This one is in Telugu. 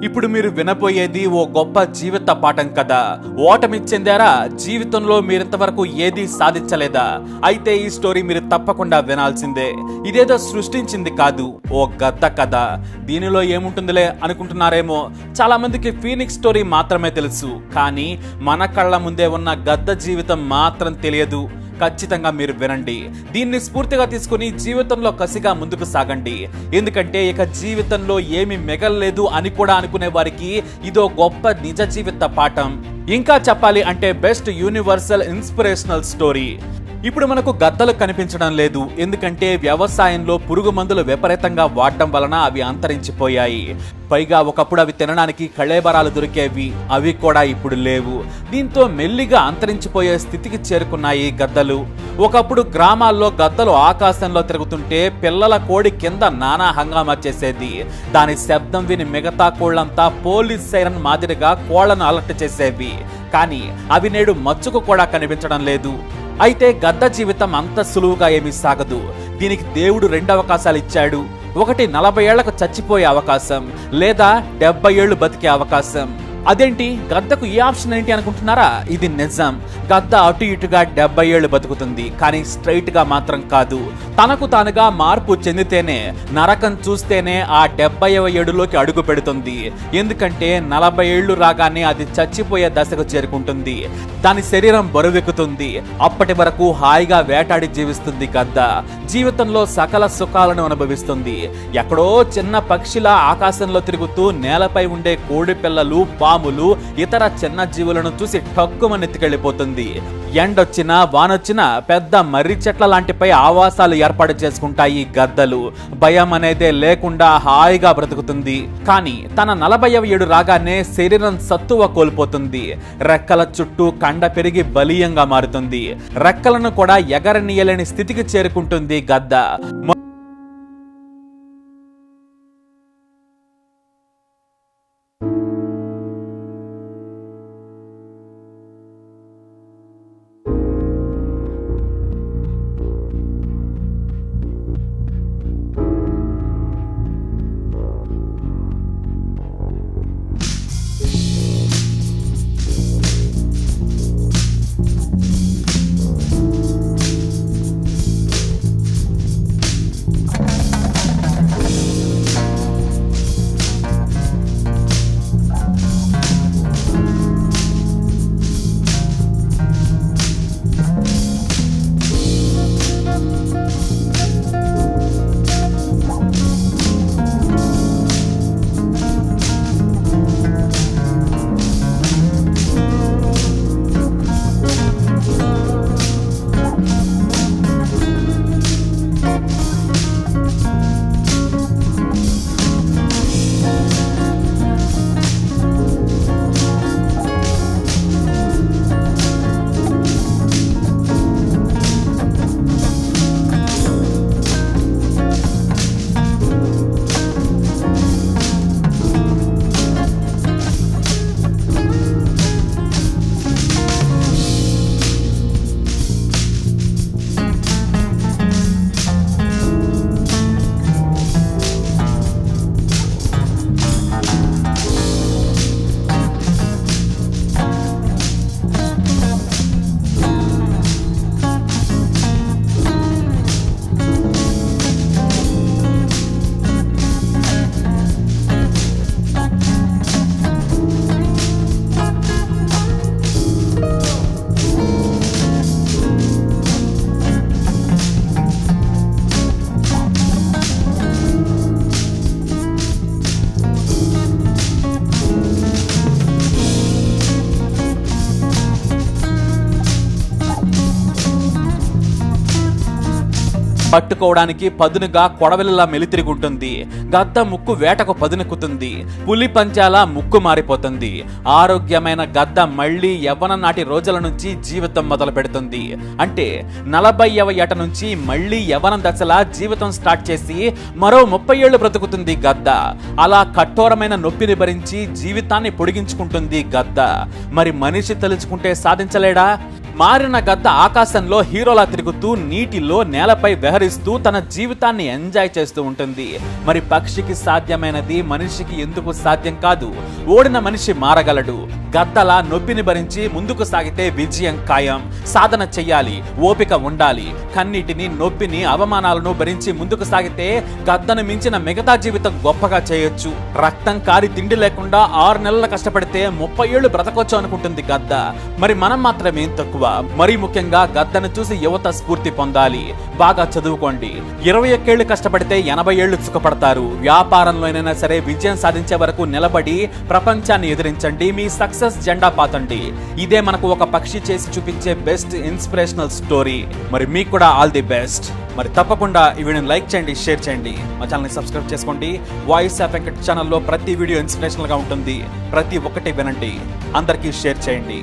ఇప్పుడు మీరు వినపోయేది ఓ గొప్ప జీవిత పాఠం కదా. ఓటమి చెందారా? జీవితంలో మీరింతవరకు ఏదీ సాధించలేదా? అయితే ఈ స్టోరీ మీరు తప్పకుండా వినాల్సిందే. ఇదేదో సృష్టించింది కాదు, ఓ గద్ద కథ. దీనిలో ఏముంటుందిలే అనుకుంటున్నారేమో. చాలా మందికి ఫీనిక్స్ స్టోరీ మాత్రమే తెలుసు, కానీ మన కళ్ళ ముందే ఉన్న గద్ద జీవితం మాత్రం తెలియదు. ఖచ్చితంగా మీరు వినండి. దీన్ని స్ఫూర్తిగా తీసుకుని జీవితంలో కసిగా ముందుకు సాగండి. ఎందుకంటే ఇక జీవితంలో ఏమి మిగలలేదు అని కూడా అనుకునే వారికి ఇదో గొప్ప నిజ జీవిత పాఠం. ఇంకా చెప్పాలి అంటే బెస్ట్ యూనివర్సల్ ఇన్స్పిరేషనల్ స్టోరీ. ఇప్పుడు మనకు గద్దలు కనిపించడం లేదు, ఎందుకంటే వ్యవసాయంలో పురుగు మందులు విపరీతంగా వాడటం వలన అవి అంతరించిపోయాయి. పైగా ఒకప్పుడు అవి తినడానికి కళేబరాలు దొరికేవి, అవి కూడా ఇప్పుడు లేవు. దీంతో మెల్లిగా అంతరించిపోయే స్థితికి చేరుకున్నాయి గద్దలు. ఒకప్పుడు గ్రామాల్లో గద్దలు ఆకాశంలో తిరుగుతుంటే పిల్లల కోడి కింద నానా హంగామా చేసేది. దాని శబ్దం విని మిగతా కోళ్లంతా పోలీస్ సైరన్ మాదిరిగా కోళ్లను అలర్ట్ చేసేవి. కానీ అవి నేడు మచ్చుకు కూడా కనిపించడం లేదు. అయితే గద్ద జీవితం అంత సులువుగా ఏమీ సాగదు. దీనికి దేవుడు 2 అవకాశాలు ఇచ్చాడు. ఒకటి 40 ఏళ్లకు చచ్చిపోయే అవకాశం, లేదా 70 ఏళ్లు బతికే అవకాశం. అదేంటి, గద్దకు ఈ ఆప్షన్ ఏంటి అనుకుంటున్నారా? ఇది నిజం. గద్ద అటు ఇటుగా 70 ఏళ్లు బతుకుతుంది, కానీ స్ట్రైట్ గా మాత్రం కాదు. తనకు తానుగా మార్పు చెందితేనే, నరకం చూస్తేనే ఆ 70వ ఏడులోకి అడుగు పెడుతుంది. ఎందుకంటే 40 ఏళ్లు రాగానే అది చచ్చిపోయే దశకు చేరుకుంటుంది. దాని శరీరం బరువెక్కుతుంది. అప్పటి వరకు హాయిగా వేటాడి జీవిస్తుంది గద్ద. జీవితంలో సకల సుఖాలను అనుభవిస్తుంది. ఎక్కడో చిన్న పక్షిలా ఆకాశంలో తిరుగుతూ నేలపై ఉండే కోడి పిల్లలు, పాములు, ఇతర చిన్న జీవులను చూసి ఠక్కుమని ఎత్తుకెళ్లిపోతుంది. ఎండొచ్చినా వానొచ్చినా పెద్ద మర్రి చెట్ల లాంటిపై ఆవాసాలు ఏర్పాటు చేసుకుంటాయి గద్దలు. భయం అనేదే లేకుండా హాయిగా బ్రతుకుతుంది. కానీ తన 40వ ఏడు రాగానే శరీరం సత్తువ కోల్పోతుంది. రెక్కల చుట్టూ కండ పెరిగి బలీయంగా మారుతుంది. రెక్కలను కూడా ఎగరనీయలేని స్థితికి చేరుకుంటుంది గద్ద. పట్టుకోవడానికి పదునుగా కొడవలిలా మెలితిరుగుంటుంది. గద్ద ముక్కు వేటకు పదునెక్కుతుంది. పులి పంచాల ముక్కు మారిపోతుంది. ఆరోగ్యమైన గద్ద మళ్లీ యవ్వన నాటి రోజుల నుంచి జీవితం మొదలు పెడుతుంది. అంటే 40వ ఏట నుంచి మళ్లీ యవ్వనం దశలా జీవితం స్టార్ట్ చేసి మరో 30 ఏళ్లు బ్రతుకుతుంది గద్ద. అలా కఠోరమైన నొప్పిని భరించి జీవితాన్ని పొడిగించుకుంటుంది గద్ద. మరి మనిషి తలుచుకుంటే సాధించలేడా? మారిన గద్ద ఆకాశంలో హీరోలా తిరుగుతూ నీటిలో నేలపై విహరిస్తూ తన జీవితాన్ని ఎంజాయ్ చేస్తూ ఉంటుంది. మరి పక్షికి సాధ్యమైనది మనిషికి ఎందుకు సాధ్యం కాదు? ఓడిన మనిషి మారగలడు. గద్దలా నొప్పిని భరించి ముందుకు సాగితే విజయం ఖాయం. సాధన చెయ్యాలి, ఓపిక ఉండాలి. కన్నీటిని, నొప్పిని, అవమానాలను భరించి ముందుకు సాగితే గద్దను మించిన మిగతా జీవితం గొప్పగా చేయొచ్చు. రక్తం కారి తిండి లేకుండా 6 నెలలు కష్టపడితే 30 ఏళ్లు బ్రతకొచ్చు అనుకుంటుంది గద్ద. మరి మనం మాత్రం ఏం తక్కువ? మరీ ముఖ్యంగా గద్దను చూసి యువత స్ఫూర్తి పొందాలి. బాగా చదువుకోండి. 21 ఏళ్లు కష్టపడితే 80 ఏళ్లు సుఖపడతారు. వ్యాపారంలోనైనా సరే విజయం సాధించే వరకు నిలబడి ప్రపంచాన్ని ఎదిరించండి. మీ సక్సెస్ జెండా పాతండి. ఇదే మనకు ఒక పక్షి చేసి చూపించే బెస్ట్ ఇన్స్పిరేషనల్ స్టోరీ. మరి మీకు కూడా ఆల్ ది బెస్ట్. మరి తప్పకుండా ఈ వీడియోని లైక్ చేయండి, షేర్ చేయండి. మా ఛానల్ని సబ్స్క్రైబ్ చేసుకోండి. వాయిస్ ఆఫ్ వెంకట్ ఛానల్లో ప్రతి వీడియో ఇన్స్పిరేషనల్ గా ఉంటుంది. ప్రతి ఒక్కటి వినండి, అందరికీ షేర్ చేయండి.